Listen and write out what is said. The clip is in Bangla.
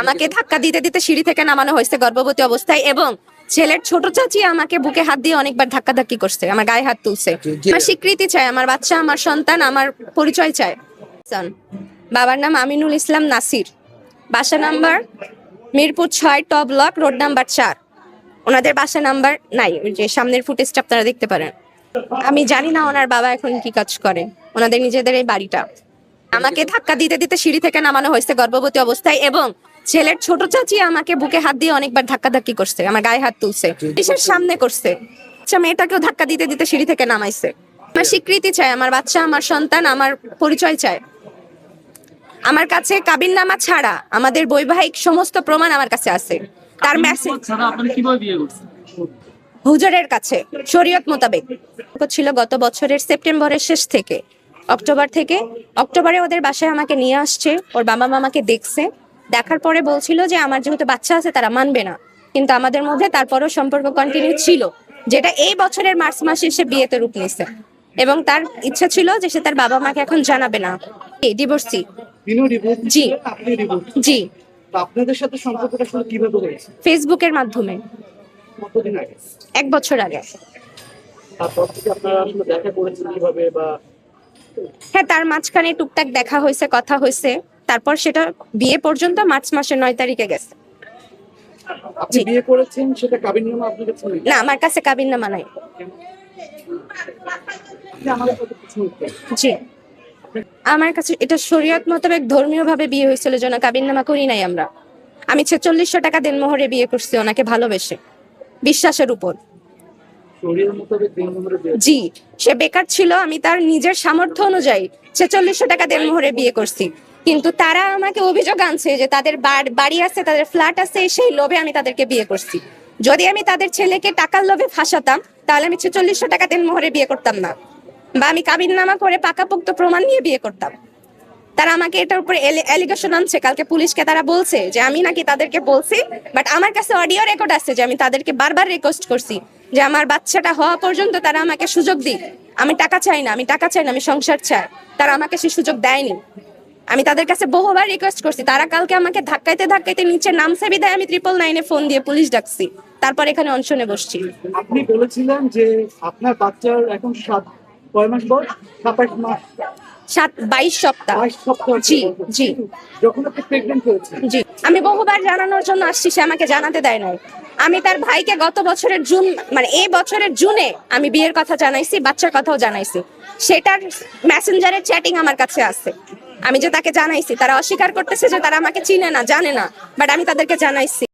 আমাকে ধাক্কা দিতে দিতে সিঁড়ি থেকে নামানো হয়েছে গর্ভবতী অবস্থায়, এবং ছেলের ছোট চাচি আমাকে বুকে হাত দিয়ে অনেকবার ধাক্কাধাক্কি করছে, আমার গায়ে হাত তুলছে। আমার স্বীকৃতি চাই, আমার বাচ্চা, আমার সন্তান, আমার পরিচয় চাই। বাবার নাম আমিনুল ইসলাম নাসির, বাসা number Mirpur 6 top block, road number 4। ওনাদের বাসা নাম্বার নাই, ওই যে সামনের ফুটেজটা আপনারা দেখতে পারেন। আমি জানি না ওনার বাবা এখন কি কাজ করে, ওনাদের নিজেদের এই বাড়িটা। আমাকে ধাক্কা দিতে দিতে সিঁড়ি থেকে নামানো হয়েছে গর্ভবতী অবস্থায়, এবং ছেলের ছোট চাচি আমাকে বুকে হাত দিয়ে অনেকবার ধাক্কাধাক্কি করছে, আমার গায়ে হাত তুলছে, পুলিশের সামনে করছে। আচ্ছা, মেয়েটাকেও ধাক্কা দিতে দিতে সিঁড়ি থেকে নামাইছে। আমার স্বীকৃতি চাই, আমার বাচ্চা, আমার সন্তান, আমার পরিচয় চাই। আমার কাছে কাবিননামা ছাড়া আমাদের বৈবাহিক সমস্ত প্রমাণ আমার কাছে আছে। তার মেসেজ ছাড়া আপনি কিভাবে বিয়ে করছেন? হুজুরের কাছে শরীয়ত মোতাবেক ছিল গত বছরের সেপ্টেম্বরের শেষ থেকে। অক্টোবরে ওদের বাসায় আমাকে নিয়ে আসছে, ওর বাবা মামাকে দেখছে, দেখার পরে বলছিল যে আমার যেহেতু বাচ্চা আছে তারা মানবে না, কিন্তু আমাদের মধ্যে তারপরও সম্পর্ক কন্টিনিউ ছিল, যেটা এই বছরের মার্চ মাসে সে বিয়েতে রূপ নিছে, এবং তার ইচ্ছা ছিল যে সে তার বাবা মাকে এখন জানাবে না। ডিভোর্সি। জি জি। আপনাদের সাথে সম্পর্কটা আসলে কিভাবে হয়েছে? ফেসবুকের মাধ্যমে। কতদিন আগে? 1 বছর আগে। তারপর থেকে আপনারা আসলে দেখা করেছেন কিভাবে বা? হ্যাঁ, তার মাঝখানে টুকটাক দেখা হয়েছে, কথা হয়েছে, তারপর সেটা বিয়ে পর্যন্ত মার্চ মাসের 9 তারিখে গেছে। আপনি বিয়ে করেছেন, সেটা কাবিননামা আপনার কাছে নেই? না, আমার কাছে কাবিননামা নাই। আপনি আমাদের সাথে কিছু বলতেন? জি, আমার কাছে এটা শরীয়ত মোতাবেক ধর্মীয় ভাবে বিয়ে হয়েছিল, জন্য কাবিননামা করি নাই আমরা। আমি 4600 টাকা দেনমোহরে বিয়ে করছি, ওনাকে ভালোবেসে, বিশ্বাসের উপর। শরীরের মোতাবেক দিনমজুরে বিয়ে? জি, সে বেকার ছিল, আমি তার নিজের সামর্থ্য অনুযায়ী 4600 টাকা দেনমোহরে বিয়ে করছি, কিন্তু তারা আমাকে অভিযোগ আনছে যে তাদের বাড়ি আছে, তাদের ফ্ল্যাট আছে, সেই লোভে আমি তাদেরকে বিয়ে করছি। যদি আমি তাদের ছেলেকে টাকার লোভে ফাঁসাতাম, তাহলে আমি 4600 টাকা দেনমোহরে বিয়ে করতাম না, বা আমি কাবিননামা করে পাকাপোক্ত প্রমাণ নিয়ে বিয়ে করতাম। তারা আমাকে এটার উপরে অ্যালিগেশন আনছে, কালকে পুলিশকে তারা বলছে যে আমি নাকি তাদেরকে বলছি, বাট আমার কাছে অডিও রেকর্ড আছে যে আমি তাদেরকে বারবার রিকোয়েস্ট করছি যে আমার বাচ্চাটা হওয়া পর্যন্ত তারা আমাকে সুযোগ দিক, আমি টাকা চাই না, আমি সংসার চাই। তারা আমাকে সেই সুযোগ দেয়নি। আমি তাদের কাছে বহুবার রিকোয়েস্ট করছি, তারা কালকে আমাকে ধাক্কাইতে ধাক্কাইতে নিচে নামছে বিদায় আমি 999 ফোন দিয়ে পুলিশ ডাকছি, তারপর এখানে অনশনে বসছি। আপনি বলেছিলেন যে আপনার বাচ্চার এখন কয় মাস বয়স? 27 মাস, 22 সপ্তাহ। 22 সপ্তাহ। জি জি যখন আপনি প্রেগনেন্ট হয়েছেন? জি, আমি বহুবার জানানোর জন্য আসছি, সে আমাকে জানাতে দেয় নাই। আমি তার ভাইকে গত বছরের জুন, মানে এই বছরের জুনে আমি বিয়ের কথা জানাইছি, বাচ্চার কথাও জানাইছি, সেটার মেসেঞ্জারের চ্যাটিং আমার কাছে আছে। আমি যে তাকে জানাইছি, তারা অস্বীকার করতেছে যে তারা আমাকে চিনে না, জানে না, বাট আমি তাদেরকে জানাইছি।